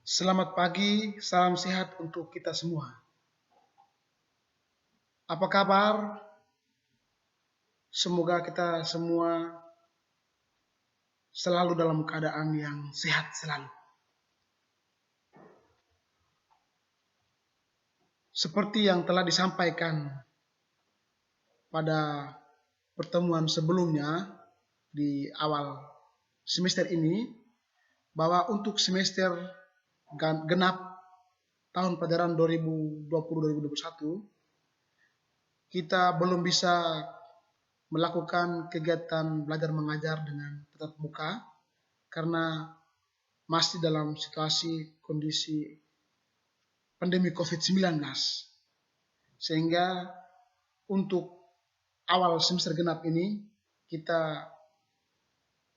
Selamat pagi, salam sehat untuk kita semua. Apa kabar? Semoga kita semua selalu dalam keadaan yang sehat selalu. Seperti yang telah disampaikan pada pertemuan sebelumnya di awal semester ini, bahwa untuk semester genap tahun pelajaran 2020-2021, kita belum bisa melakukan kegiatan belajar mengajar dengan tatap muka karena masih dalam situasi kondisi pandemi COVID-19. Sehingga untuk awal semester genap ini kita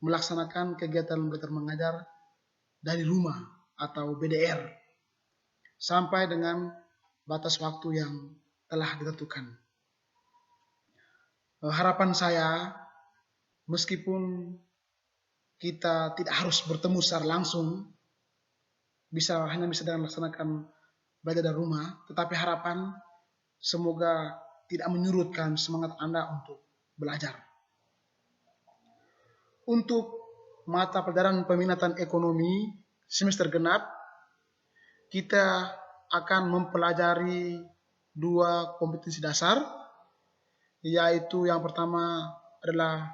melaksanakan kegiatan belajar mengajar dari rumah atau BDR sampai dengan batas waktu yang telah ditentukan. Harapan saya, meskipun kita tidak harus bertemu secara langsung, hanya bisa dengan melaksanakan belajar dari rumah, tetapi harapan semoga tidak menyurutkan semangat Anda untuk belajar. Untuk mata pelajaran peminatan ekonomi semester genap, kita akan mempelajari 2 kompetensi dasar, yaitu yang pertama adalah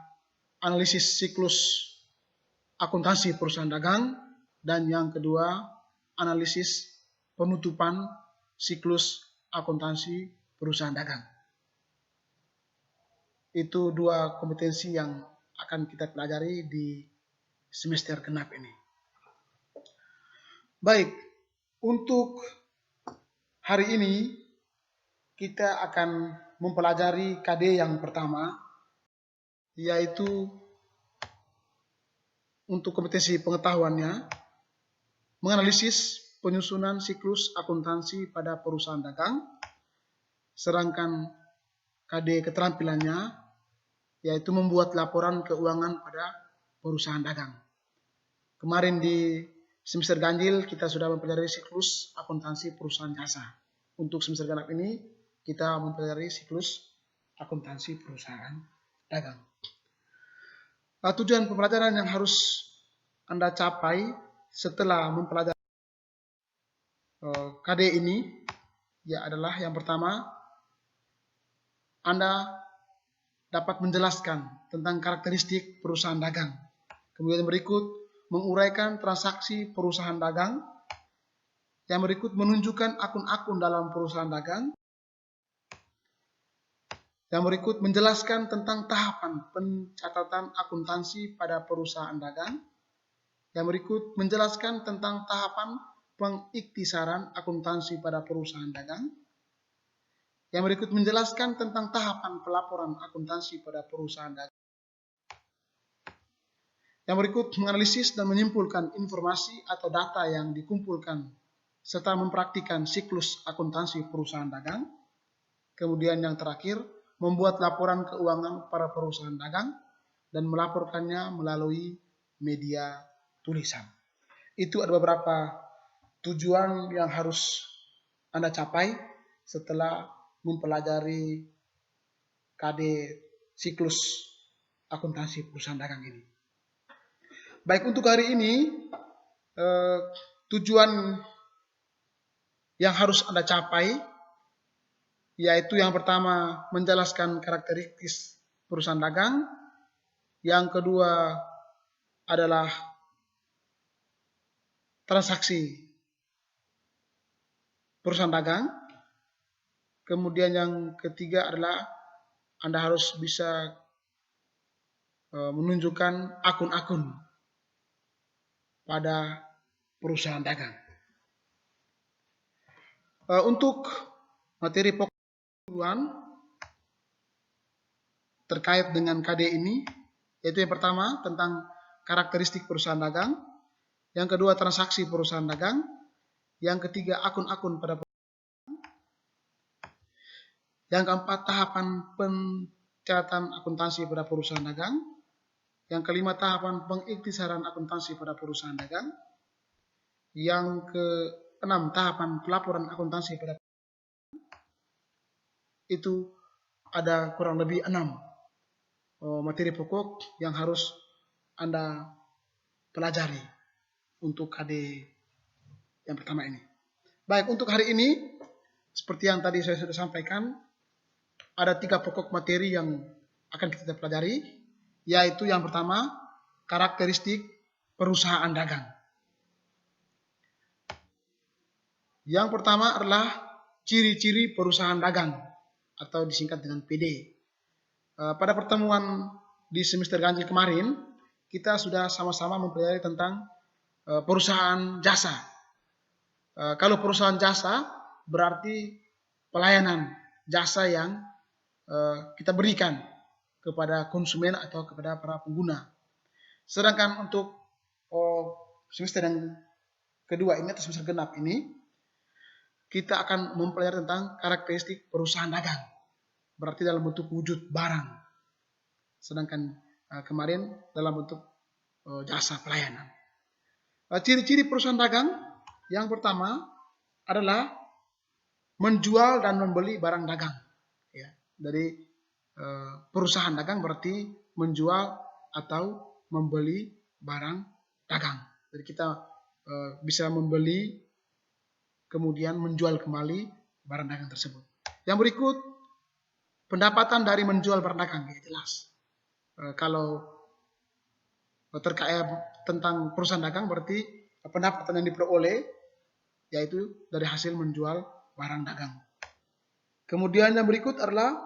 analisis siklus akuntansi perusahaan dagang, dan yang kedua analisis penutupan siklus akuntansi perusahaan dagang. Itu 2 kompetensi yang akan kita pelajari di semester genap ini. Baik, untuk hari ini kita akan mempelajari KD yang pertama, yaitu untuk kompetensi pengetahuannya, menganalisis penyusunan siklus akuntansi pada perusahaan dagang, sedangkan KD keterampilannya yaitu membuat laporan keuangan pada perusahaan dagang. Kemarin di semester ganjil kita sudah mempelajari siklus akuntansi perusahaan jasa. Untuk semester genap ini kita mempelajari siklus akuntansi perusahaan dagang. Tujuan pembelajaran yang harus Anda capai setelah mempelajari KD ini adalah yang pertama, Anda dapat menjelaskan tentang karakteristik perusahaan dagang. Kemudian berikut menguraikan transaksi perusahaan dagang. Yang berikut menunjukkan akun-akun dalam perusahaan dagang. Yang berikut menjelaskan tentang tahapan pencatatan akuntansi pada perusahaan dagang. Yang berikut menjelaskan tentang tahapan pengiktisaran akuntansi pada perusahaan dagang. Yang berikut menjelaskan tentang tahapan pelaporan akuntansi pada perusahaan dagang. Yang berikut menganalisis dan menyimpulkan informasi atau data yang dikumpulkan serta mempraktikkan siklus akuntansi perusahaan dagang. Kemudian yang terakhir, membuat laporan keuangan para perusahaan dagang dan melaporkannya melalui media tulisan. Itu ada beberapa tujuan yang harus Anda capai setelah mempelajari KD siklus akuntansi perusahaan dagang ini. Baik, untuk hari ini tujuan yang harus Anda capai yaitu yang pertama menjelaskan karakteristik perusahaan dagang, yang kedua adalah transaksi perusahaan dagang, kemudian yang ketiga adalah Anda harus bisa menunjukkan akun-akun pada perusahaan dagang. Untuk materi pokok terkait dengan KD ini, yaitu yang pertama tentang karakteristik perusahaan dagang, yang kedua transaksi perusahaan dagang, yang ketiga akun-akun pada perusahaan dagang, yang keempat tahapan pencatatan akuntansi pada perusahaan dagang, yang kelima tahapan pengiktisaran akuntansi pada perusahaan dagang, Yang keenam, tahapan pelaporan akuntansi pada itu ada kurang lebih 6 materi pokok yang harus Anda pelajari untuk KD yang pertama ini. Baik, untuk hari ini seperti yang tadi saya sudah sampaikan, ada 3 pokok materi yang akan kita pelajari, yaitu yang pertama, karakteristik perusahaan dagang. Yang pertama adalah ciri-ciri perusahaan dagang atau disingkat dengan PD. Pada pertemuan di semester ganjil kemarin, kita sudah sama-sama mempelajari tentang perusahaan jasa. Kalau perusahaan jasa berarti pelayanan jasa yang kita berikan kepada konsumen atau kepada para pengguna. Sedangkan untuk semester yang kedua ini atau semester genap ini, kita akan mempelajari tentang karakteristik perusahaan dagang. Berarti dalam bentuk wujud barang. Sedangkan kemarin dalam bentuk jasa pelayanan. Ciri-ciri perusahaan dagang yang pertama adalah menjual dan membeli barang dagang. Ya, dari perusahaan dagang berarti menjual atau membeli barang dagang. Jadi kita bisa membeli kemudian menjual kembali barang dagang tersebut. Yang berikut, pendapatan dari menjual barang dagang, ya jelas. Kalau terkait tentang perusahaan dagang berarti pendapatan yang diperoleh yaitu dari hasil menjual barang dagang. Kemudian yang berikut adalah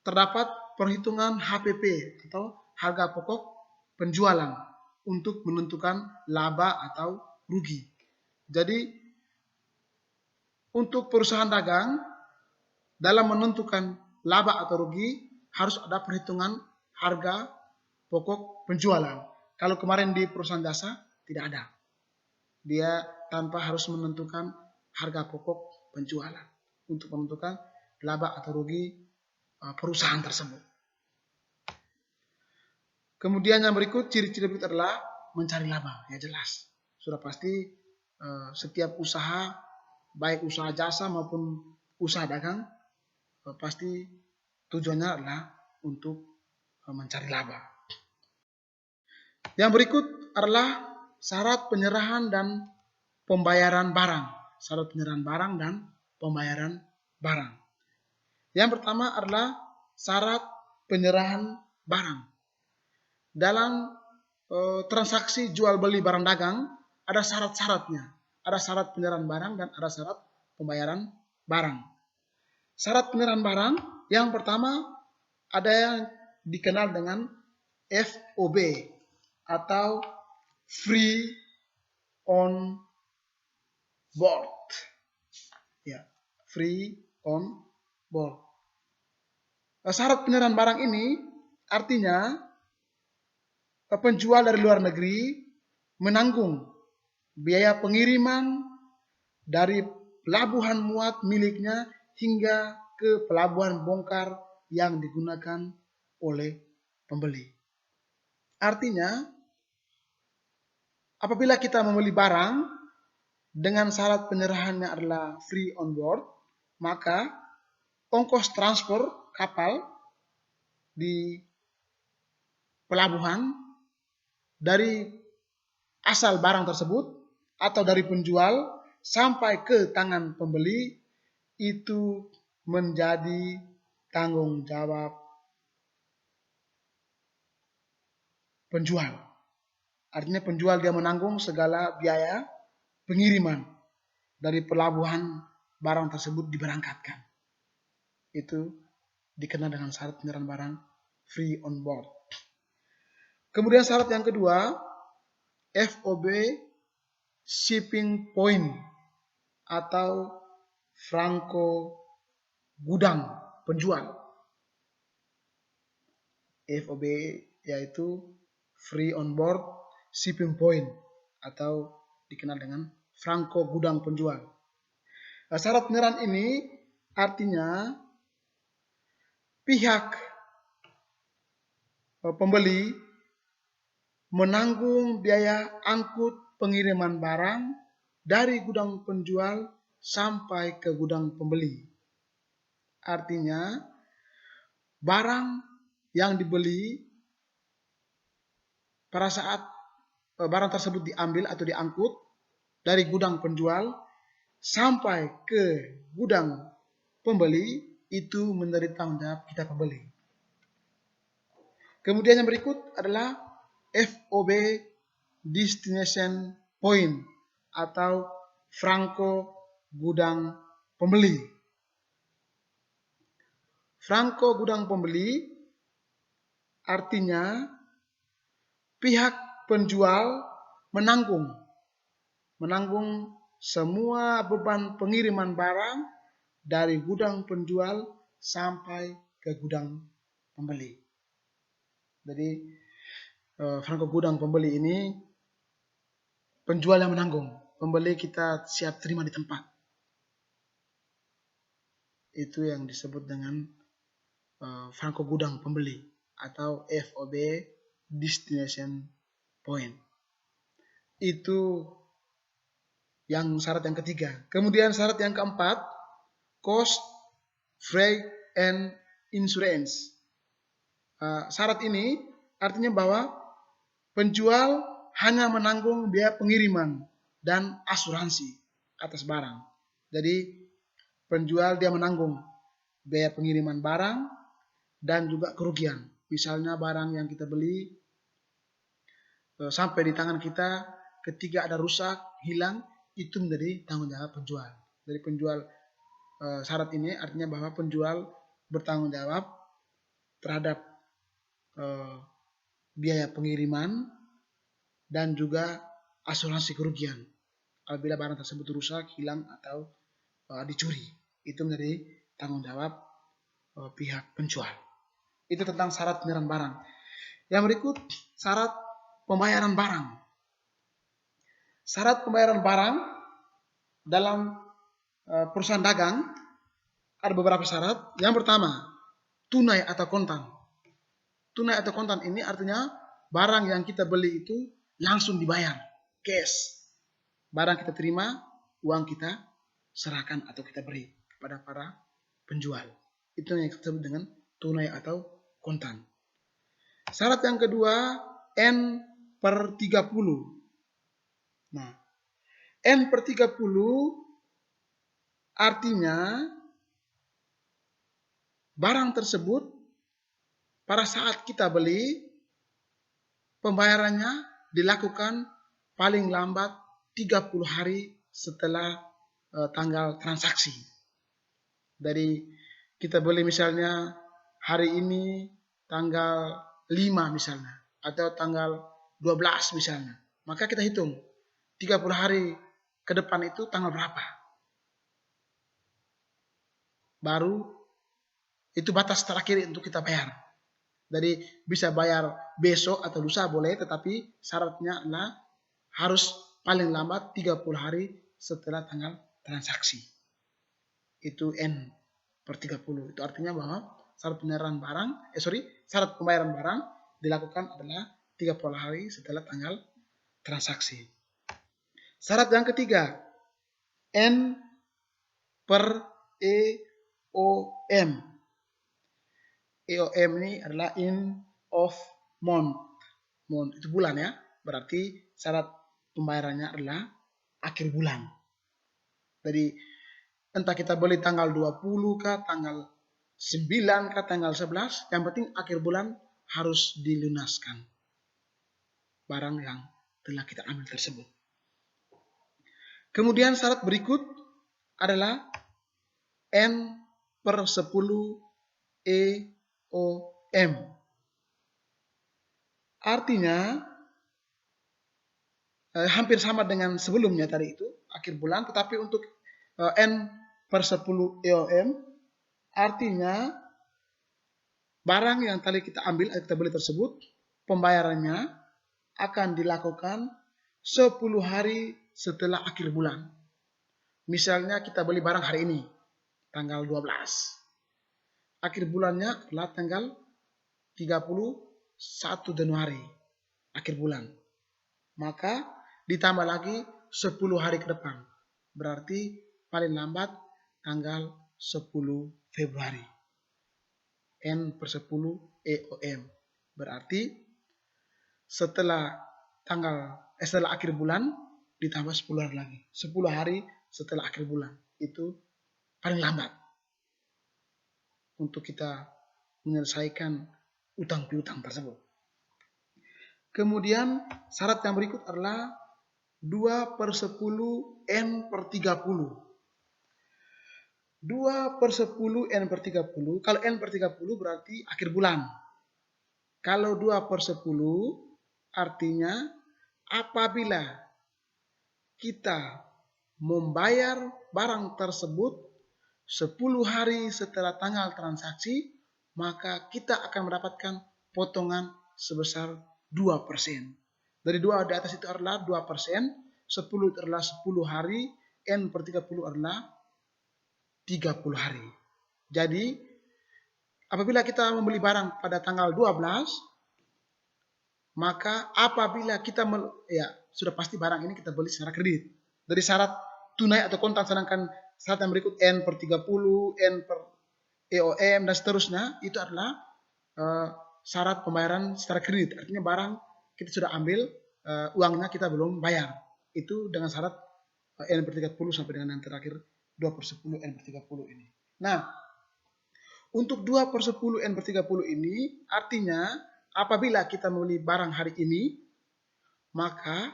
terdapat perhitungan HPP atau harga pokok penjualan untuk menentukan laba atau rugi. Jadi untuk perusahaan dagang, dalam menentukan laba atau rugi, harus ada perhitungan harga pokok penjualan. Kalau kemarin di perusahaan jasa, tidak ada. Dia tanpa harus menentukan harga pokok penjualan untuk menentukan laba atau rugi perusahaan tersebut. Kemudian yang berikut, ciri-ciri berikut adalah mencari laba. Ya jelas, sudah pasti setiap usaha, baik usaha jasa maupun usaha dagang, pasti tujuannya adalah untuk mencari laba. Yang berikut adalah syarat penyerahan dan pembayaran barang. Syarat penyerahan barang dan pembayaran barang. Yang pertama adalah syarat penyerahan barang. Dalam transaksi jual beli barang dagang, ada syarat-syaratnya. Ada syarat penyerahan barang dan ada syarat pembayaran barang. Syarat penyerahan barang yang pertama ada yang dikenal dengan FOB atau free on board. Ya, free on board. Syarat penyerahan barang ini artinya penjual dari luar negeri menanggung biaya pengiriman dari pelabuhan muat miliknya hingga ke pelabuhan bongkar yang digunakan oleh pembeli. Artinya, apabila kita membeli barang dengan syarat penyerahannya adalah free on board, maka ongkos transport kapal di pelabuhan dari asal barang tersebut atau dari penjual sampai ke tangan pembeli itu menjadi tanggung jawab penjual. Artinya penjual dia menanggung segala biaya pengiriman dari pelabuhan barang tersebut diberangkatkan. Itu dikenal dengan syarat penyerahan barang free on board. Kemudian syarat yang kedua, FOB shipping point atau franko gudang penjual. FOB yaitu free on board shipping point atau dikenal dengan franko gudang penjual. Syarat penyerahan ini artinya pihak pembeli menanggung biaya angkut pengiriman barang dari gudang penjual sampai ke gudang pembeli. Artinya, barang yang dibeli pada saat barang tersebut diambil atau diangkut dari gudang penjual sampai ke gudang pembeli itu menjadi tanggung jawab kita pembeli. Kemudian yang berikut adalah FOB Destination Point atau Franko gudang pembeli. Franko gudang pembeli artinya pihak penjual menanggung semua beban pengiriman barang dari gudang penjual sampai ke gudang pembeli. Jadi franko gudang pembeli ini penjual yang menanggung, pembeli kita siap terima di tempat. Itu yang disebut dengan franko gudang pembeli atau FOB Destination Point. Itu yang syarat yang ketiga. Kemudian syarat yang keempat, cost, freight, and insurance. Syarat ini artinya bahwa penjual hanya menanggung biaya pengiriman dan asuransi atas barang. Jadi penjual dia menanggung biaya pengiriman barang dan juga kerugian. Misalnya barang yang kita beli sampai di tangan kita ketika ada rusak, hilang, itu menjadi tanggung jawab penjual. Dari penjual syarat ini artinya bahwa penjual bertanggung jawab terhadap biaya pengiriman dan juga asuransi kerugian apabila barang tersebut rusak, hilang atau dicuri. Itu menjadi tanggung jawab pihak penjual. Itu tentang syarat penyerahan barang. Yang berikut syarat pembayaran barang. Syarat pembayaran barang dalam perusahaan dagang ada beberapa syarat. Yang pertama, tunai atau kontan. Tunai atau kontan ini artinya barang yang kita beli itu langsung dibayar, cash. Barang kita terima, uang kita serahkan atau kita beri kepada para penjual. Itu yang disebut dengan tunai atau kontan. Syarat yang kedua, N/30. Nah, N/30 artinya barang tersebut pada saat kita beli, pembayarannya dilakukan paling lambat 30 hari setelah tanggal transaksi. Dari kita beli misalnya hari ini tanggal 5 misalnya, atau tanggal 12 misalnya. Maka kita hitung 30 hari ke depan itu tanggal berapa. Baru itu batas terakhir untuk kita bayar. Jadi bisa bayar besok atau lusa boleh, tetapi syaratnya adalah harus paling lambat 30 hari setelah tanggal transaksi. Itu N/30. Itu artinya bahwa syarat pembayaran barang dilakukan adalah 30 hari setelah tanggal transaksi. Syarat yang ketiga, N/EOM. EOM ini adalah end of month. Month itu bulan ya. Berarti syarat pembayarannya adalah akhir bulan. Jadi entah kita beli tanggal 20 kah, tanggal 9 kah, tanggal 11, yang penting akhir bulan harus dilunaskan barang yang telah kita ambil tersebut. Kemudian syarat berikut adalah N/10 EOM. Artinya hampir sama dengan sebelumnya tadi itu akhir bulan, tetapi untuk N/10 EOM artinya barang yang tadi kita ambil atau kita beli tersebut pembayarannya akan dilakukan 10 hari setelah akhir bulan. Misalnya kita beli barang hari ini tanggal 12. Akhir bulannya adalah tanggal 31 Januari, akhir bulan. Maka ditambah lagi 10 hari ke depan. Berarti paling lambat tanggal 10 Februari. N per 10 EOM. Berarti setelah akhir bulan ditambah 10 hari lagi. 10 hari setelah akhir bulan. Itu paling lambat untuk kita menyelesaikan utang piutang tersebut. Kemudian syarat yang berikut adalah 2 per 10 N per 30. 2 per 10 N per 30. Kalau N per 30 berarti akhir bulan. Kalau 2 per 10 artinya apabila kita membayar barang tersebut 10 hari setelah tanggal transaksi, maka kita akan mendapatkan potongan sebesar 2%. Dari 2 di atas itu adalah 2%, 10 itu adalah 10 hari, N per 30 adalah 30 hari. Jadi, apabila kita membeli barang pada tanggal 12, maka apabila kita, sudah pasti barang ini kita beli secara kredit. Dari syarat tunai atau kontan, sedangkan syarat yang berikut N per 30, N per EOM, dan seterusnya, itu adalah syarat pembayaran secara kredit. Artinya barang kita sudah ambil, uangnya kita belum bayar. Itu dengan syarat N per 30 sampai dengan yang terakhir 2 per 10 N per 30 ini. Nah, untuk 2 per 10 N per 30 ini artinya apabila kita membeli barang hari ini, maka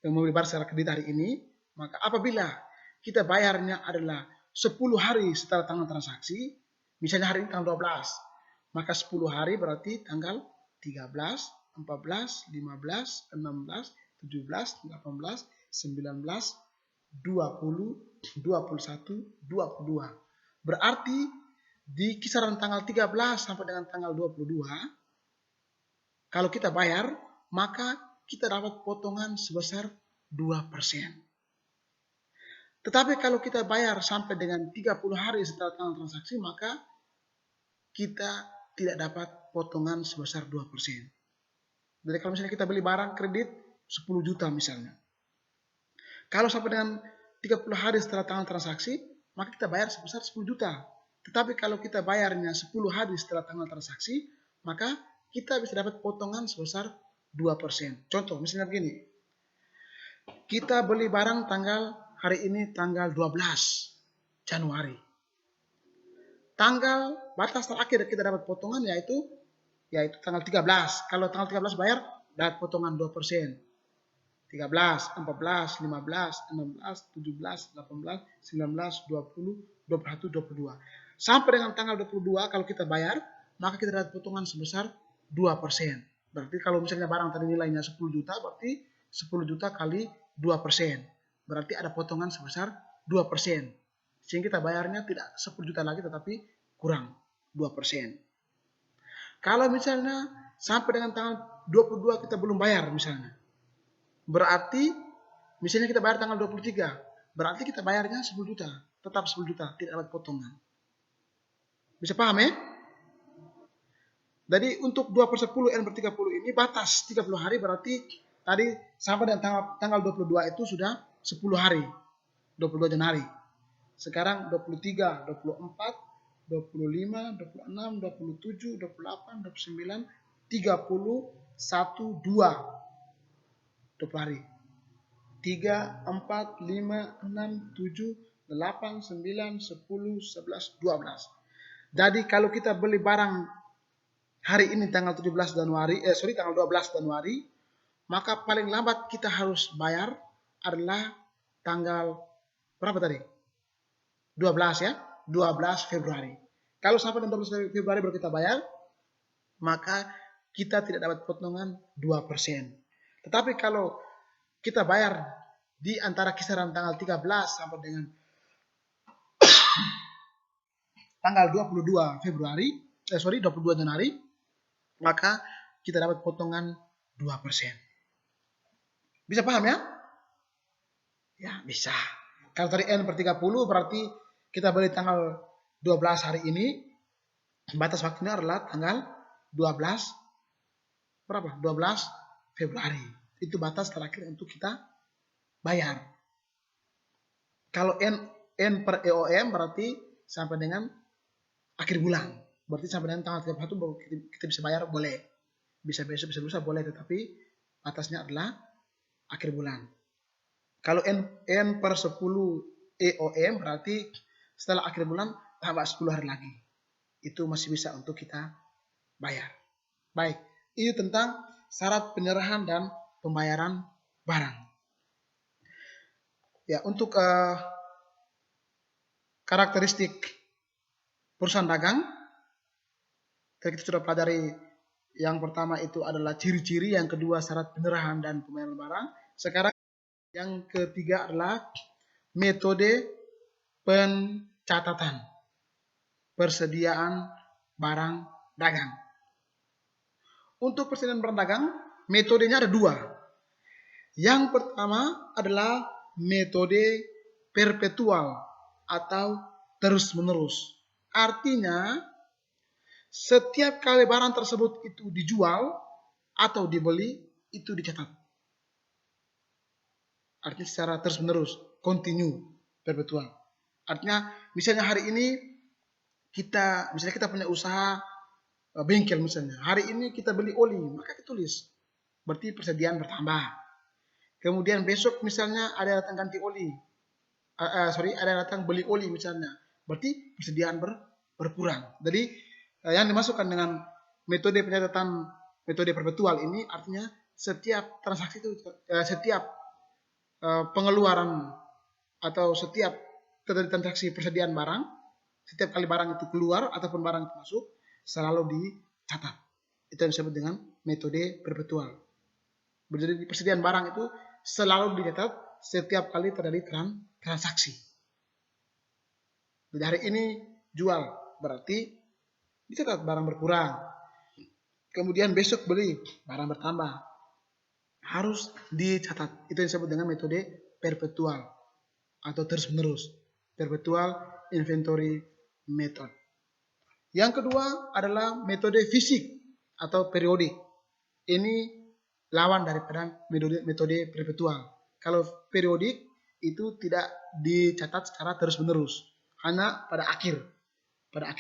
membeli barang secara kredit hari ini, maka apabila kita bayarnya adalah 10 hari setelah tanggal transaksi, misalnya hari ini tanggal 12, maka 10 hari berarti tanggal 13, 14, 15, 16, 17, 18, 19, 20, 21, 22. Berarti di kisaran tanggal 13 sampai dengan tanggal 22, kalau kita bayar, maka kita dapat potongan sebesar 2%. Tetapi kalau kita bayar sampai dengan 30 hari setelah tanggal transaksi, maka kita tidak dapat potongan sebesar 2%. Jadi kalau misalnya kita beli barang kredit 10 juta misalnya. Kalau sampai dengan 30 hari setelah tanggal transaksi, maka kita bayar sebesar 10 juta. Tetapi kalau kita bayarnya 10 hari setelah tanggal transaksi, maka kita bisa dapat potongan sebesar 2%. Contoh, misalnya begini. Kita beli barang hari ini tanggal 12 Januari. Batas terakhir kita dapat potongan yaitu tanggal 13. Kalau tanggal 13 bayar, dapat potongan 2%. 13, 14, 15, 16, 17, 18, 19, 20, 21, 22. Sampai dengan tanggal 22 kalau kita bayar, maka kita dapat potongan sebesar 2%. Berarti kalau misalnya barang tadi nilainya 10 juta, berarti 10 juta kali 2%. Berarti ada potongan sebesar 2%. Sehingga kita bayarnya tidak 10 juta lagi, tetapi kurang 2%. Kalau misalnya sampai dengan tanggal 22 kita belum bayar misalnya, berarti misalnya kita bayar tanggal 23, berarti kita bayarnya 10 juta. Tetap 10 juta, tidak dapat potongan. Bisa paham ya? Jadi untuk 2 per 10 N per 30 ini batas 30 hari, berarti tadi sampai dengan tanggal 22 itu sudah 10 hari. 22 Januari. Sekarang 23, 24, 25, 26, 27, 28, 29, 30, 1, 2. 20 hari. 3, 4, 5, 6, 7, 8, 9, 10, 11, 12. Jadi kalau kita beli barang hari ini tanggal 12 Januari, maka paling lambat kita harus bayar adalah tanggal berapa tadi? 12 ya, 12 Februari. Kalau sampai 12 Februari baru kita bayar, maka kita tidak dapat potongan 2%. Tetapi kalau kita bayar di antara kisaran tanggal 13 sampai dengan tanggal 22 Januari, maka kita dapat potongan 2%. Bisa paham ya? Ya, bisa. Kalau tadi N per 30 berarti kita beli tanggal 12 hari ini, batas waktunya adalah tanggal 12 Februari. Itu batas terakhir untuk kita bayar. Kalau N per EOM berarti sampai dengan akhir bulan. Berarti sampai dengan tanggal 31 baru kita bisa bayar, boleh. Bisa besok, bisa lusa, boleh. Tetapi atasnya adalah akhir bulan. Kalau N per 10 EOM berarti setelah akhir bulan tambah 10 hari lagi. Itu masih bisa untuk kita bayar. Baik, itu tentang syarat penyerahan dan pembayaran barang. Ya, untuk karakteristik perusahaan dagang, kita sudah pelajari. Yang pertama itu adalah ciri-ciri, yang kedua syarat penyerahan dan pembayaran barang. Sekarang yang ketiga adalah metode pencatatan persediaan barang dagang. Untuk persediaan barang dagang, metodenya ada dua. Yang pertama adalah metode perpetual atau terus-menerus. Artinya, setiap kali barang tersebut itu dijual atau dibeli, itu dicatat. Artinya secara terus-menerus, continue, perpetual. Artinya, misalnya hari ini kita punya usaha bengkel misalnya. Hari ini kita beli oli, maka ditulis. Berarti persediaan bertambah. Kemudian besok misalnya ada datang ganti oli. Ada datang beli oli misalnya. Berarti persediaan berkurang. Jadi yang dimasukkan dengan metode pencatatan, metode perpetual ini artinya setiap transaksi itu, setiap pengeluaran atau setiap terjadi transaksi persediaan barang, setiap kali barang itu keluar ataupun barang itu masuk, selalu dicatat. Itu yang disebut dengan metode perpetual. Jadi persediaan barang itu selalu dicatat setiap kali terjadi transaksi. Jadi hari ini jual, berarti dicatat barang berkurang. Kemudian besok beli, barang bertambah. Harus dicatat. Itu yang disebut dengan metode perpetual atau terus-menerus. Perpetual inventory method. Yang kedua adalah metode fisik atau periodik. Ini lawan daripada metode perpetual. Kalau periodik itu tidak dicatat secara terus-menerus, hanya pada akhir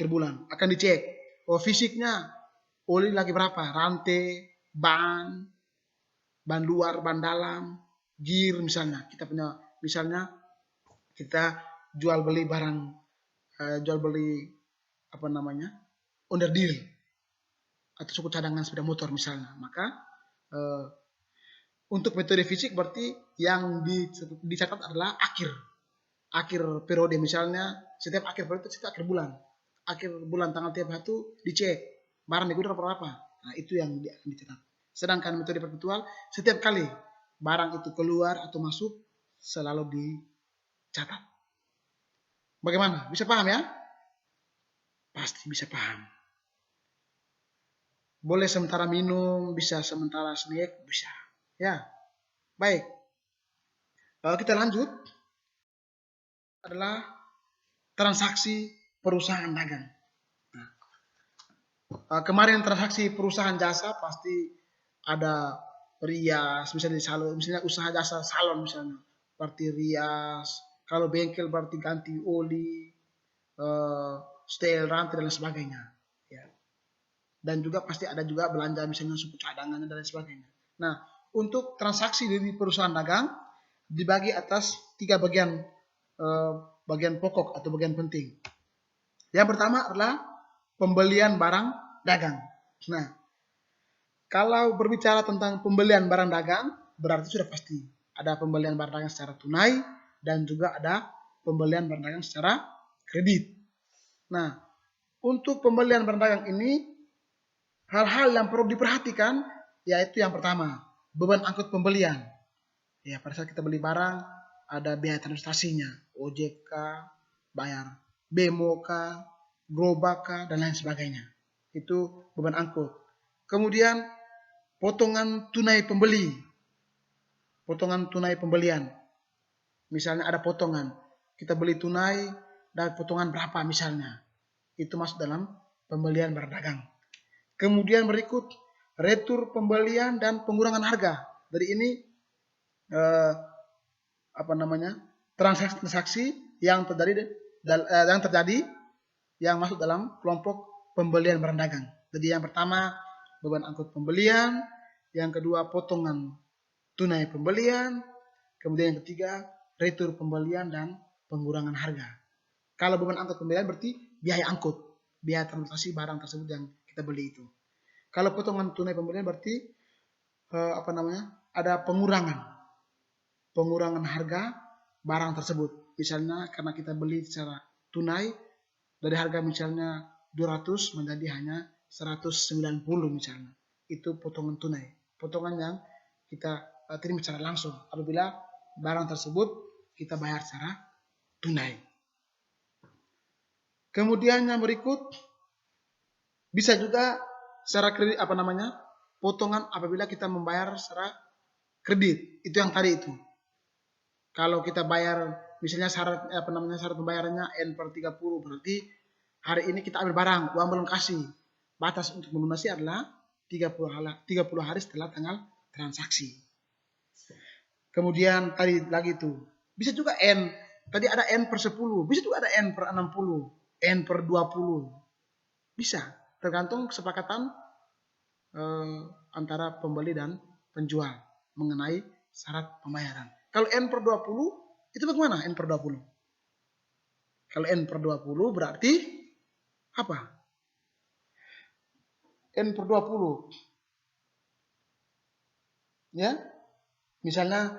bulan akan dicek. Oh, fisiknya oli lagi berapa, rantai, ban luar, ban dalam, gear misalnya. Kita punya misalnya kita jual beli barang, under deal atau suku cadangan sepeda motor misalnya, maka untuk metode fisik berarti yang dicatat adalah akhir periode. Misalnya setiap akhir periode, setiap akhir bulan tanggal 31 dicek barang digunakan berapa. Nah, itu yang dicatat. Sedangkan metode perpetual setiap kali barang itu keluar atau masuk selalu dicatat. Bagaimana? Bisa paham ya? Pasti bisa paham. Boleh sementara minum, bisa sementara snack, bisa. Ya, baik. Kita lanjut. Adalah transaksi perusahaan dagang. Nah, kemarin transaksi perusahaan jasa pasti ada rias, misalnya usaha jasa salon misalnya, berarti rias. Kalau bengkel berarti ganti oli, setel rantai dan sebagainya. Ya. Dan juga pasti ada juga belanja misalnya suku cadangan dan sebagainya. Nah, untuk transaksi dari perusahaan dagang dibagi atas 3 bagian pokok atau bagian penting. Yang pertama adalah pembelian barang dagang. Nah, kalau berbicara tentang pembelian barang dagang, berarti sudah pasti ada pembelian barang dagang secara tunai dan juga ada pembelian barang dagang secara kredit. Nah, untuk pembelian barang dagang ini, hal-hal yang perlu diperhatikan yaitu yang pertama, beban angkut pembelian. Ya, pada saat kita beli barang, ada biaya transaksinya, OJK, bayar BMOK, gerobak, dan lain sebagainya. Itu beban angkut. Kemudian potongan tunai pembeli, potongan tunai pembelian. Misalnya ada potongan, kita beli tunai dan potongan berapa misalnya, itu masuk dalam pembelian barang dagang. Kemudian berikut retur pembelian dan pengurangan harga. Dari ini transaksi yang terjadi yang masuk dalam kelompok pembelian barang dagang. Jadi yang pertama beban angkut pembelian, yang kedua potongan tunai pembelian, kemudian yang ketiga retur pembelian dan pengurangan harga. Kalau beban angkut pembelian berarti biaya angkut, biaya transportasi barang tersebut yang kita beli itu. Kalau potongan tunai pembelian berarti ada pengurangan harga barang tersebut. Misalnya karena kita beli secara tunai dari harga misalnya 200 menjadi hanya 190 misalnya. Itu potongan tunai. Potongan yang kita terima secara langsung apabila barang tersebut kita bayar secara tunai. Kemudian yang berikut bisa juga secara kredit potongan apabila kita membayar secara kredit. Itu yang tadi itu. Kalau kita bayar misalnya syarat pembayarannya N/30 berarti hari ini kita ambil barang, uang belum kasih. Batas untuk melunasi adalah 30 hari setelah tanggal transaksi. Kemudian tadi lagi itu. Bisa juga N. Tadi ada N/10. Bisa juga ada N/60. N/20. Bisa. Tergantung kesepakatan antara pembeli dan penjual mengenai syarat pembayaran. Kalau N/20 itu bagaimana N/20? Kalau N/20 berarti apa? N/20 ya. Misalnya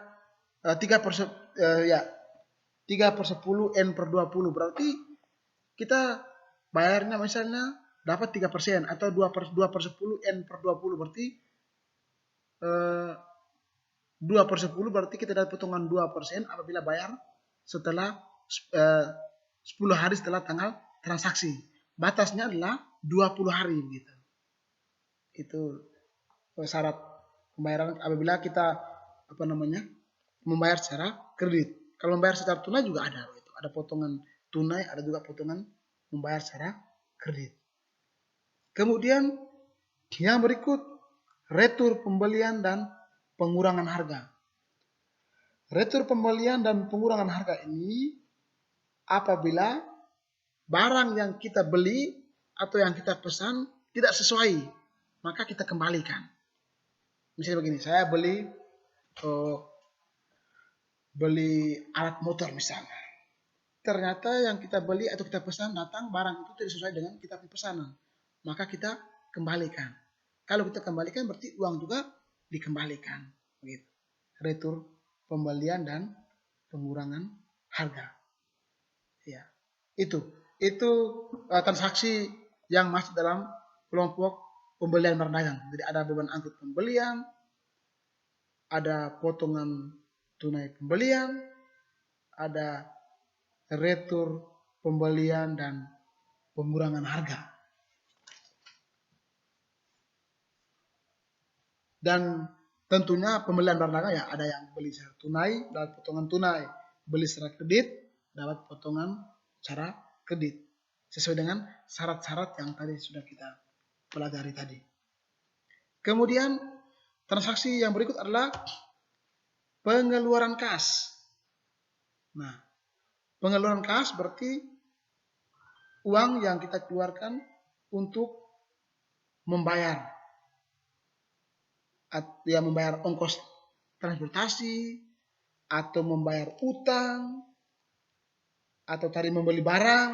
3/10 N/20 berarti kita bayarnya misalnya dapat 3% atau 2/10 N/20 berarti 2/10 berarti kita dapat potongan 2% apabila bayar setelah 10 hari setelah tanggal transaksi. Batasnya adalah 20 hari gitu. Itu syarat pembayaran apabila kita membayar secara kredit. Kalau membayar secara tunai juga ada gitu. Ada potongan tunai, ada juga potongan membayar secara kredit. Kemudian yang berikut retur pembelian dan pengurangan harga. Retur pembelian dan pengurangan harga ini apabila barang yang kita beli atau yang kita pesan tidak sesuai, maka kita kembalikan. Misalnya begini, saya beli alat motor misalnya. Ternyata yang kita beli atau kita pesan datang barang itu tidak sesuai dengan kita pesanan, maka kita kembalikan. Kalau kita kembalikan berarti uang juga dikembalikan. Begitu. Retur pembelian dan pengurangan harga. Ya, itu transaksi yang masuk dalam kelompok pembelian barang dagang. Jadi ada beban angkut pembelian, ada potongan tunai pembelian, ada retur pembelian dan pengurangan harga. Dan tentunya pembelian barang dagang ya ada yang beli secara tunai dapat potongan tunai, beli secara kredit dapat potongan secara kredit sesuai dengan syarat-syarat yang tadi sudah kita pelajari tadi. Kemudian transaksi yang berikut adalah pengeluaran kas. Nah, pengeluaran kas berarti uang yang kita keluarkan untuk membayar ongkos transportasi atau membayar utang atau tadi membeli barang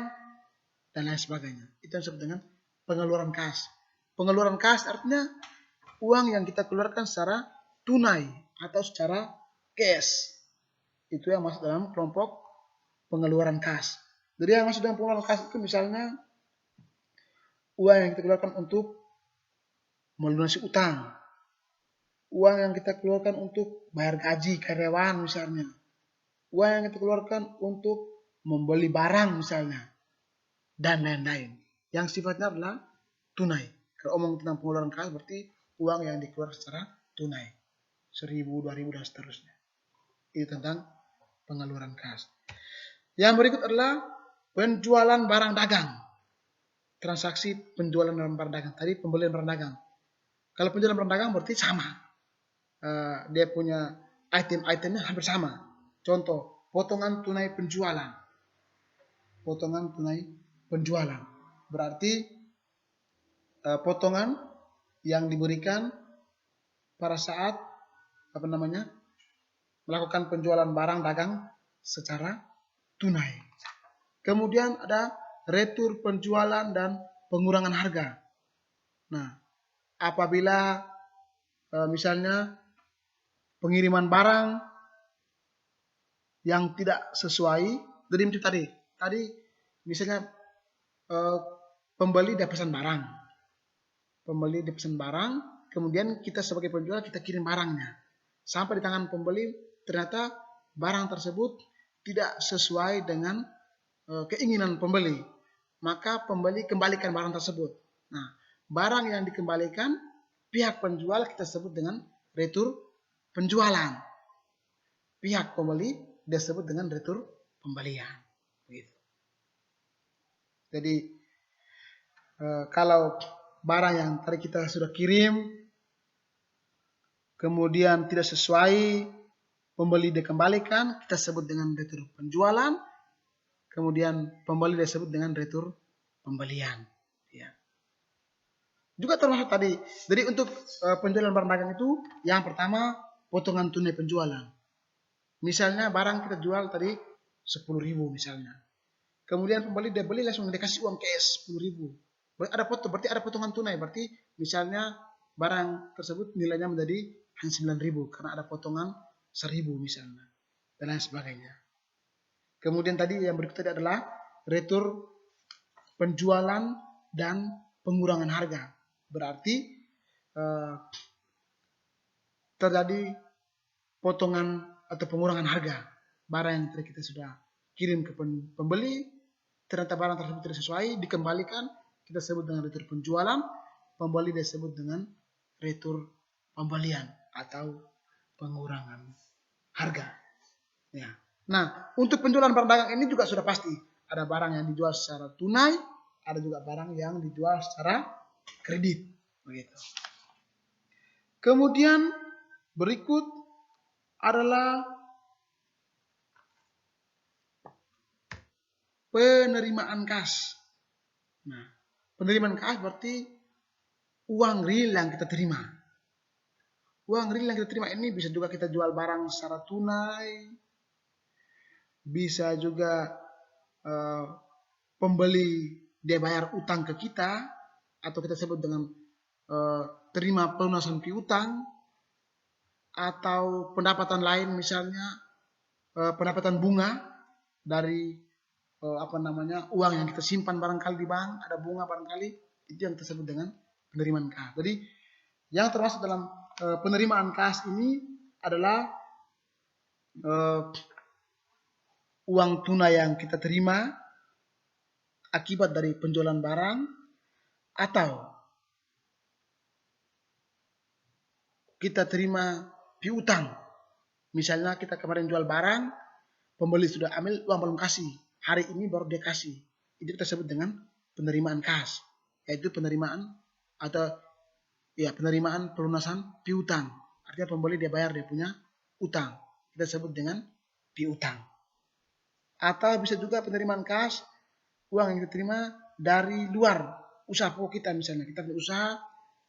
dan lain sebagainya. Itu yang disebut dengan pengeluaran kas. Pengeluaran kas artinya uang yang kita keluarkan secara tunai atau secara cash. Itu yang masuk dalam kelompok pengeluaran kas. Jadi yang masuk dalam pengeluaran kas itu misalnya uang yang kita keluarkan untuk melunasi utang, uang yang kita keluarkan untuk bayar gaji karyawan misalnya, uang yang kita keluarkan untuk membeli barang misalnya, dan lain-lain. Yang sifatnya adalah tunai. Kalau omong tentang pengeluaran kas berarti uang yang dikeluarkan secara tunai. 1.000, 2.000 dan seterusnya. Itu tentang pengeluaran kas. Yang berikut adalah penjualan barang dagang. Transaksi penjualan barang dagang. Tadi pembelian barang dagang. Kalau penjualan barang dagang berarti sama. Dia punya item-itemnya hampir sama. Contoh, potongan tunai penjualan. Potongan tunai penjualan. Berarti potongan yang diberikan pada saat melakukan penjualan barang dagang secara tunai. Kemudian ada retur penjualan dan pengurangan harga. Nah, apabila misalnya pengiriman barang yang tidak sesuai dari tadi misalnya pembeli dia pesan barang, kemudian kita sebagai penjual kita kirim barangnya sampai di tangan pembeli, ternyata barang tersebut tidak sesuai dengan keinginan pembeli, maka pembeli kembalikan barang tersebut. Nah, barang yang dikembalikan pihak penjual kita sebut dengan retur penjualan, pihak pembeli disebut dengan retur pembelian. Begitu. Jadi kalau barang yang tadi kita sudah kirim kemudian tidak sesuai, pembeli dikembalikan, kita sebut dengan retur penjualan. Kemudian pembeli disebut dengan retur pembelian. Ya. Juga termasuk tadi. Jadi untuk penjualan barang dagang itu, yang pertama potongan tunai penjualan. Misalnya barang kita jual tadi 10.000 misalnya. Kemudian pembeli dia beli langsung dikasih uang cash 10.000. Berarti ada potongan tunai. Berarti misalnya barang tersebut nilainya menjadi hanya 9.000 karena ada potongan 1.000 misalnya dan lain sebagainya. Kemudian tadi yang berikut tadi adalah retur penjualan dan pengurangan harga. Berarti terjadi potongan atau pengurangan harga barang yang tadi kita sudah kirim ke pembeli, ternyata barang tersebut tidak sesuai, dikembalikan, kita sebut dengan retur penjualan, pembeli disebut dengan retur pembelian atau pengurangan harga. Ya. Nah, untuk penjualan barang dagang ini juga sudah pasti. Ada barang yang dijual secara tunai, ada juga barang yang dijual secara kredit. Begitu. Kemudian berikut adalah penerimaan kas. Nah, penerimaan kas berarti uang real yang kita terima. Uang real yang kita terima ini bisa juga kita jual barang secara tunai, bisa juga pembeli dia bayar utang ke kita, atau kita sebut dengan terima pelunasan piutang, atau pendapatan lain misalnya pendapatan bunga dari uang yang kita simpan barangkali di bank, ada bunga barangkali, itu yang kita sebut dengan penerimaan kas. Jadi yang termasuk dalam penerimaan kas ini adalah uang tunai yang kita terima akibat dari penjualan barang, atau kita terima piutang. Misalnya kita kemarin jual barang, pembeli sudah ambil, uang belum kasih, hari ini baru dia kasih. Itu kita sebut dengan penerimaan kas, yaitu penerimaan pelunasan piutang. Artinya pembeli dia bayar dia punya utang, kita sebut dengan piutang. Atau bisa juga penerimaan kas, uang yang kita terima dari luar usaha pokok kita, misalnya kita berusaha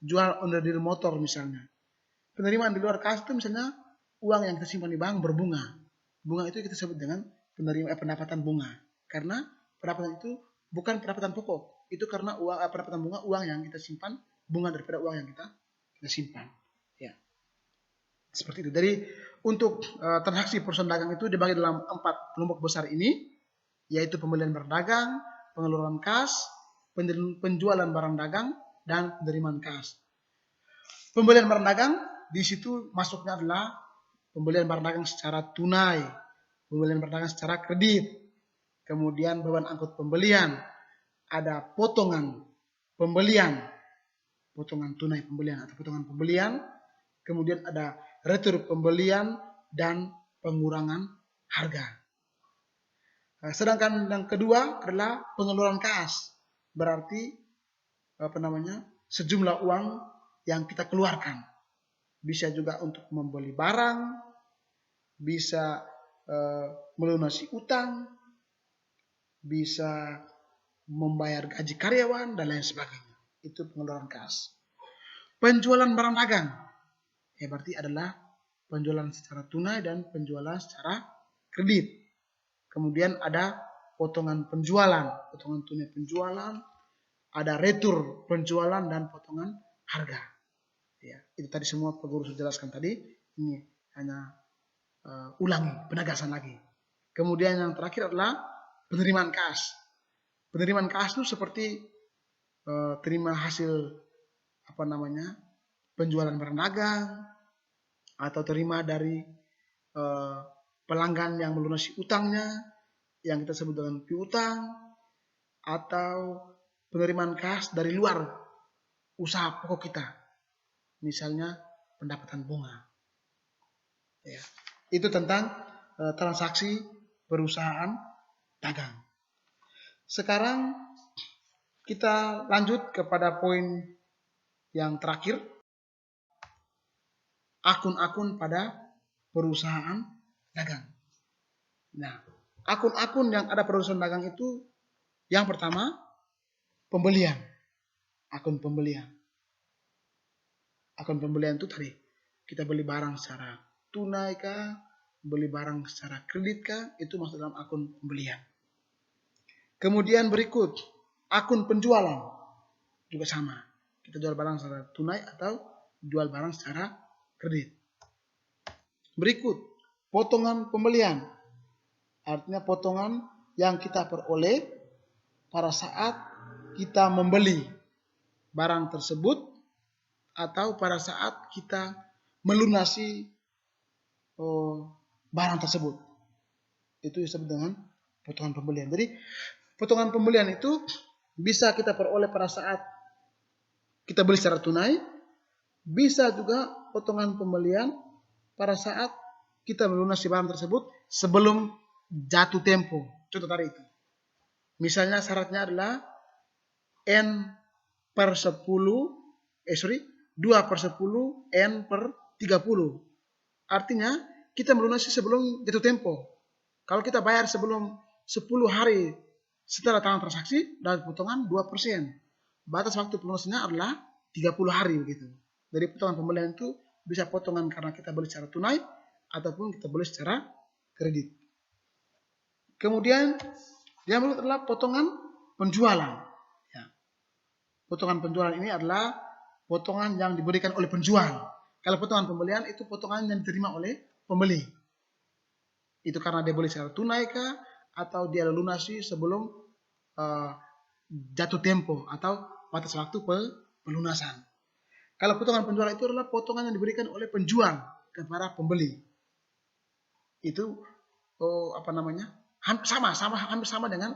jual onderdil motor misalnya. Penerimaan di luar kas itu misalnya uang yang kita simpan di bank berbunga. Bunga itu kita sebut dengan pendapatan bunga. Karena pendapatan itu bukan pendapatan pokok, itu karena pendapatan bunga, uang yang kita simpan, bunga daripada uang yang kita simpan. Ya. Seperti itu. Jadi untuk transaksi perusahaan dagang itu dibagi dalam 4 kelompok besar ini, yaitu pembelian barang dagang, pengeluaran kas, penjualan barang dagang, dan penerimaan kas. Pembelian barang dagang di situ masuknya adalah pembelian barang dagang secara tunai, pembelian barang dagang secara kredit, kemudian beban angkut pembelian, ada potongan pembelian, potongan tunai pembelian atau potongan pembelian, kemudian ada retur pembelian dan pengurangan harga. Sedangkan yang kedua adalah pengeluaran kas, berarti sejumlah uang yang kita keluarkan. Bisa juga untuk membeli barang, bisa melunasi utang, bisa membayar gaji karyawan, dan lain sebagainya. Itu pengeluaran kas. Penjualan barang dagang, ya berarti adalah penjualan secara tunai dan penjualan secara kredit. Kemudian ada potongan penjualan, potongan tunai penjualan, ada retur penjualan, dan potongan harga. Ya, itu tadi semua Pak Guru sudah jelaskan tadi. Ini hanya ulangi, penegasan lagi. Kemudian yang terakhir adalah penerimaan kas. Penerimaan kas itu seperti terima hasil penjualan barang dagang, atau terima dari pelanggan yang melunasi utangnya, yang kita sebut dengan piutang, atau penerimaan kas dari luar usaha pokok kita, misalnya pendapatan bunga. Ya, itu tentang transaksi perusahaan dagang. Sekarang kita lanjut kepada poin yang terakhir, akun-akun pada perusahaan dagang. Nah, akun-akun yang ada perusahaan dagang itu, yang pertama, pembelian. Akun pembelian. Akun pembelian itu tadi, kita beli barang secara tunai kah, beli barang secara kredit kah, itu masuk dalam akun pembelian. Kemudian berikut, akun penjualan. Juga sama. Kita jual barang secara tunai atau jual barang secara kredit. Berikut, potongan pembelian. Artinya potongan yang kita peroleh pada saat kita membeli barang tersebut atau pada saat kita melunasi barang tersebut. Itu disebut dengan potongan pembelian. Jadi potongan pembelian itu bisa kita peroleh pada saat kita beli secara tunai, bisa juga potongan pembelian pada saat kita melunasi barang tersebut sebelum jatuh tempo. Contoh tadi itu. Misalnya syaratnya adalah N per 10, 2/10 N per 30. Artinya kita melunasi sebelum jatuh tempo. Kalau kita bayar sebelum 10 hari setelah tanggal transaksi, dapat potongan 2%. Batas waktu pelunasannya adalah 30 hari begitu. Jadi potongan pembelian itu bisa potongan karena kita beli secara tunai ataupun kita beli secara kredit. Kemudian yang berikut adalah potongan penjualan. Ya. Potongan penjualan ini adalah potongan yang diberikan oleh penjual. Kalau potongan pembelian itu potongan yang diterima oleh pembeli. Itu karena dia beli secara tunai kah, atau dia lunasi sebelum jatuh tempo atau batas waktu pelunasan. Kalau potongan penjualan itu adalah potongan yang diberikan oleh penjual kepada pembeli. Itu hampir sama dengan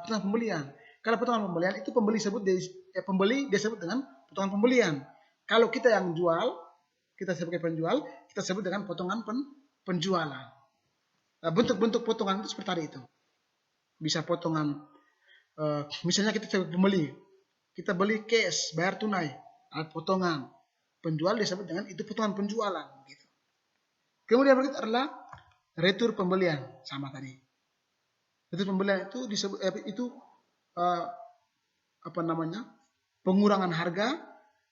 potongan pembelian. Kalau potongan pembelian itu pembeli dia sebut dengan potongan pembelian. Kalau kita yang jual, kita sebagai penjual, kita sebut dengan potongan penjualan. Bentuk-bentuk potongan itu seperti tadi itu. Bisa potongan, misalnya kita sebagai pembeli, kita beli cash, bayar tunai, ada potongan. Penjual disebut dengan itu potongan penjualan. Gitu. Kemudian berikut adalah retur pembelian, sama tadi. Retur pembelian itu disebut pengurangan harga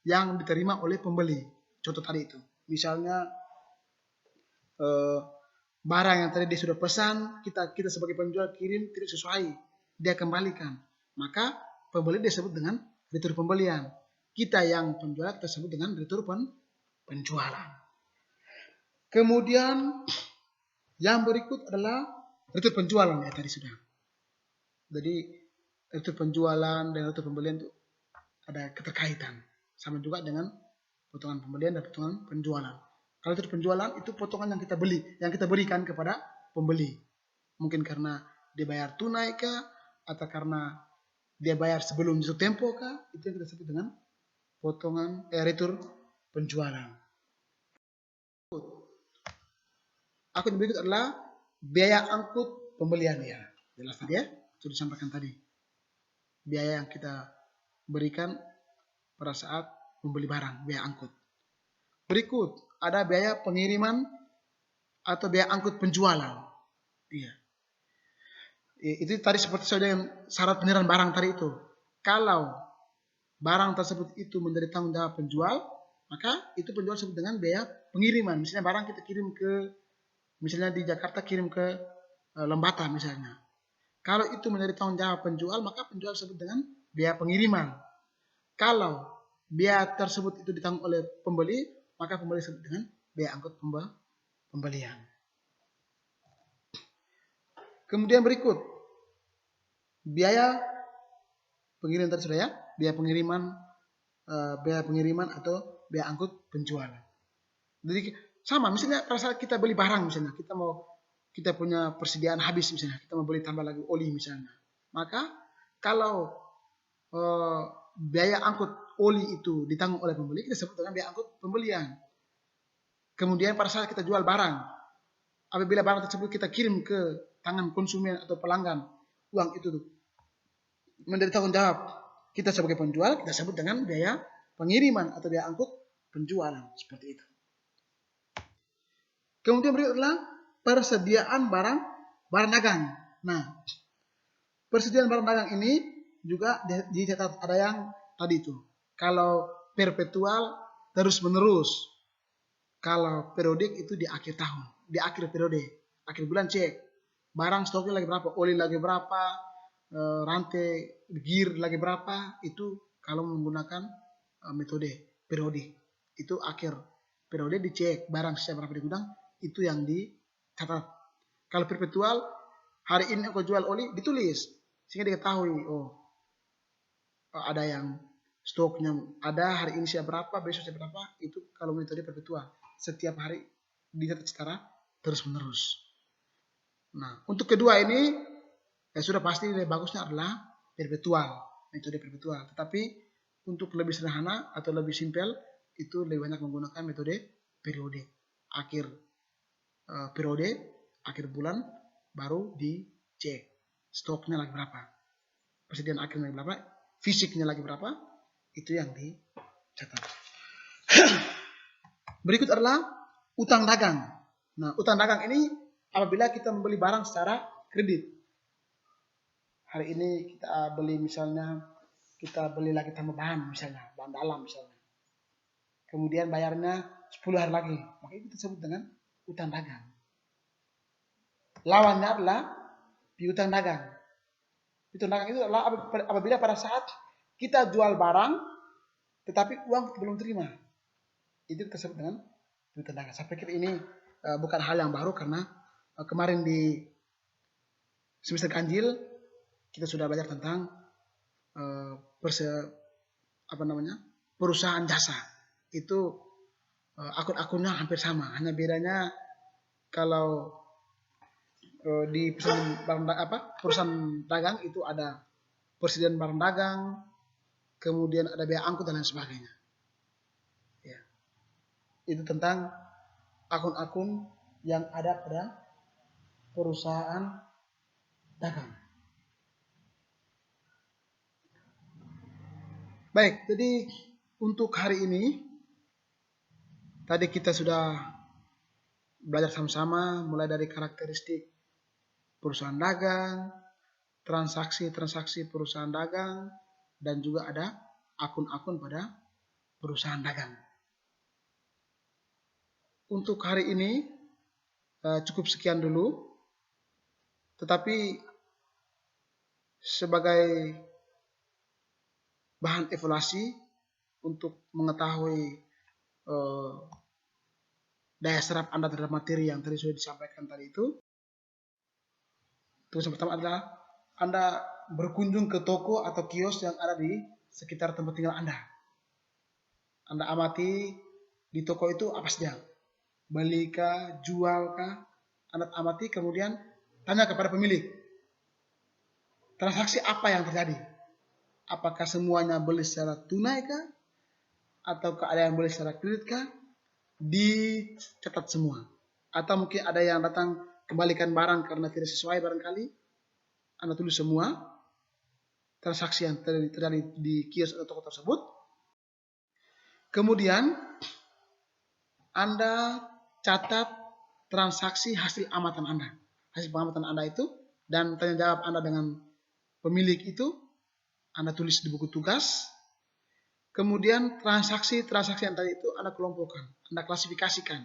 yang diterima oleh pembeli. Contoh tadi itu, misalnya barang yang tadi dia sudah pesan, kita sebagai penjual kirim tidak sesuai, dia kembalikan. Maka pembeli disebut dengan retur pembelian. Kita yang penjual kita sebut dengan retur penjualan. Kemudian yang berikut adalah retur penjualan ya tadi sudah. Jadi retur penjualan dan retur pembelian itu ada keterkaitan. Sama juga dengan potongan pembelian dan potongan penjualan. Kalau retur penjualan itu potongan yang kita beli, yang kita berikan kepada pembeli. Mungkin karena dia bayar tunai kah, atau karena dia bayar sebelum jatuh tempo kah, itu yang kita sebut dengan potongan retur penjualan. Akun berikut adalah biaya angkut pembelian ya. Jelas tadi ya, sudah disampaikan tadi. Biaya yang kita berikan pada saat membeli barang, biaya angkut. Berikut ada biaya pengiriman atau biaya angkut penjualan. Iya. Itu tadi seperti sesuai dengan syarat penyerahan barang tadi itu. Kalau barang tersebut itu menjadi tanggung jawab penjual, maka itu penjual sebut dengan biaya pengiriman. Misalnya barang kita kirim ke, misalnya di Jakarta kirim ke Lembata misalnya. Kalau itu menjadi tanggung jawab penjual, maka penjual sebut dengan biaya pengiriman. Kalau biaya tersebut itu ditanggung oleh pembeli, maka pembeli sebut dengan biaya angkut pembelian. Kemudian berikut, biaya pengiriman tadi sudah ya, biaya pengiriman atau biaya angkut penjualan. Jadi sama, misalnya pada saat kita beli barang misalnya, kita punya persediaan habis misalnya, kita mau beli tambah lagi oli misalnya. Maka kalau biaya angkut oli itu ditanggung oleh pembeli, kita sebut dengan biaya angkut pembelian. Kemudian pada saat kita jual barang, apabila barang tersebut kita kirim ke tangan konsumen atau pelanggan, uang itu menjadi tanggung jawab kita sebagai penjual, kita sebut dengan biaya pengiriman atau biaya angkut penjualan, seperti itu. Kemudian berikut adalah persediaan barang dagang. Nah, persediaan barang dagang ini juga dicatat ada yang tadi itu. Kalau perpetual terus menerus. Kalau periodik itu di akhir tahun, di akhir periode, akhir bulan cek barang stoknya lagi berapa, oli lagi berapa, rantai gear lagi berapa. Itu kalau menggunakan metode periodik, itu akhir periode dicek barang sisa berapa di gudang, itu yang dicatat. Kalau perpetual, hari ini aku jual oli, ditulis sehingga diketahui, ada yang stoknya ada hari ini sisa berapa, besok sisa berapa. Itu kalau metode perpetual, setiap hari dicatat secara terus menerus. Nah, untuk kedua ini sudah pasti lebih bagusnya adalah perpetual, metode perpetual. Tetapi untuk lebih sederhana atau lebih simpel, itu lebih banyak menggunakan metode periode. Akhir periode, akhir bulan baru dicek stoknya lagi berapa, persediaan akhirnya lagi berapa, fisiknya lagi berapa, itu yang dicatat. Berikut adalah utang dagang. Nah, utang dagang ini apabila kita membeli barang secara kredit. Hari ini kita beli misalnya, kita beli lagi tambah bahan misalnya, bahan dalam misalnya. Kemudian bayarnya 10 hari lagi, maka itu disebut dengan utang dagang. Lawannya adalah piutang dagang. Piutang dagang itu adalah apabila pada saat kita jual barang, tetapi uang belum terima. Itu disebut dengan piutang dagang. Saya pikir ini bukan hal yang baru karena kemarin di semester ganjil kita sudah belajar tentang perusahaan jasa. Itu akun-akunnya hampir sama, hanya bedanya kalau di perusahaan dagang itu ada persediaan barang dagang, kemudian ada biaya angkut dan lain sebagainya. Ya. Itu tentang akun-akun yang ada pada perusahaan dagang. Baik, jadi untuk hari ini tadi kita sudah belajar sama-sama mulai dari karakteristik perusahaan dagang, transaksi perusahaan dagang, dan juga ada akun-akun pada perusahaan dagang. Untuk hari ini cukup sekian dulu. Tetapi sebagai bahan evaluasi untuk mengetahui daya serap Anda terhadap materi yang tadi sudah disampaikan tadi itu, tugas pertama adalah Anda berkunjung ke toko atau kios yang ada di sekitar tempat tinggal Anda. Anda amati di toko itu apa saja, beli kah, jual kah, Anda amati kemudian tanya kepada pemilik, transaksi apa yang terjadi? Apakah semuanya beli secara tunai kah? Ataukah ada yang beli secara kredit kah? Dicatat semua. Atau mungkin ada yang datang kembalikan barang karena tidak sesuai barangkali. Anda tulis semua transaksi yang terjadi di kios atau toko tersebut. Kemudian Anda catat transaksi hasil amatan Anda. Hasil pengamatan Anda itu dan tanya jawab Anda dengan pemilik itu Anda tulis di buku tugas. Kemudian transaksi-transaksi yang tadi itu Anda kelompokkan, Anda klasifikasikan.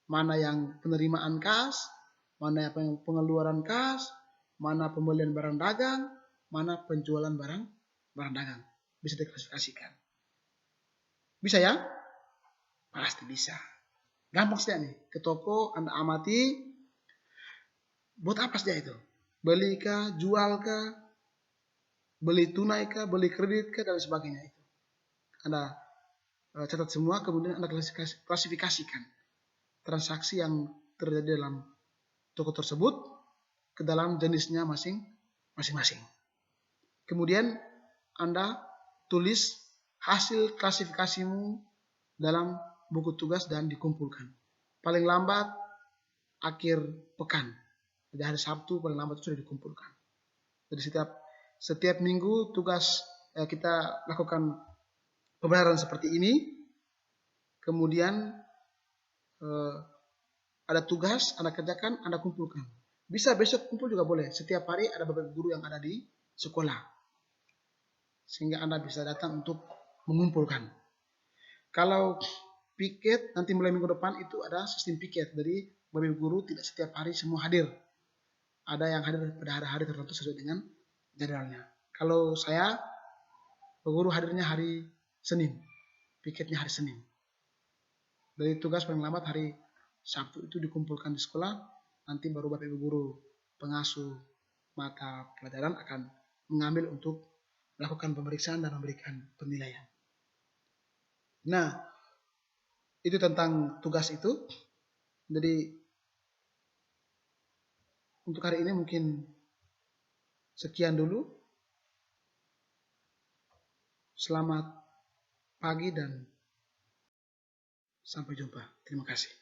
Mana yang penerimaan kas, mana yang pengeluaran kas, mana pembelian barang dagang, mana penjualan barang dagang. Bisa diklasifikasikan. Bisa ya? Pasti bisa. Gampang saja nih. Ke toko Anda amati, buat apa saja itu? Beli kah, jual kah, beli tunai kah, beli kredit kah, dan sebagainya itu. Anda catat semua, kemudian Anda klasifikasikan transaksi yang terjadi dalam toko tersebut ke dalam jenisnya masing-masing. Kemudian Anda tulis hasil klasifikasimu dalam buku tugas dan dikumpulkan. Paling lambat akhir pekan. Jadi hari Sabtu paling lambat sudah dikumpulkan. Jadi setiap minggu tugas kita lakukan pembayaran seperti ini. Kemudian ada tugas Anda kerjakan, Anda kumpulkan. Bisa besok kumpul juga boleh. Setiap hari ada beberapa guru yang ada di sekolah. Sehingga Anda bisa datang untuk mengumpulkan. Kalau piket nanti mulai minggu depan itu ada sistem piket. Jadi Bapak guru tidak setiap hari semua hadir. Ada yang hadir pada hari-hari tertentu sesuai dengan jadwalnya. Kalau saya, guru hadirnya hari Senin. Piketnya hari Senin. Dari tugas paling lambat hari Sabtu itu dikumpulkan di sekolah. Nanti baru Bapak Ibu guru pengasuh mata pelajaran akan mengambil untuk melakukan pemeriksaan dan memberikan penilaian. Nah, itu tentang tugas itu. Jadi untuk hari ini mungkin sekian dulu. Selamat pagi dan sampai jumpa. Terima kasih.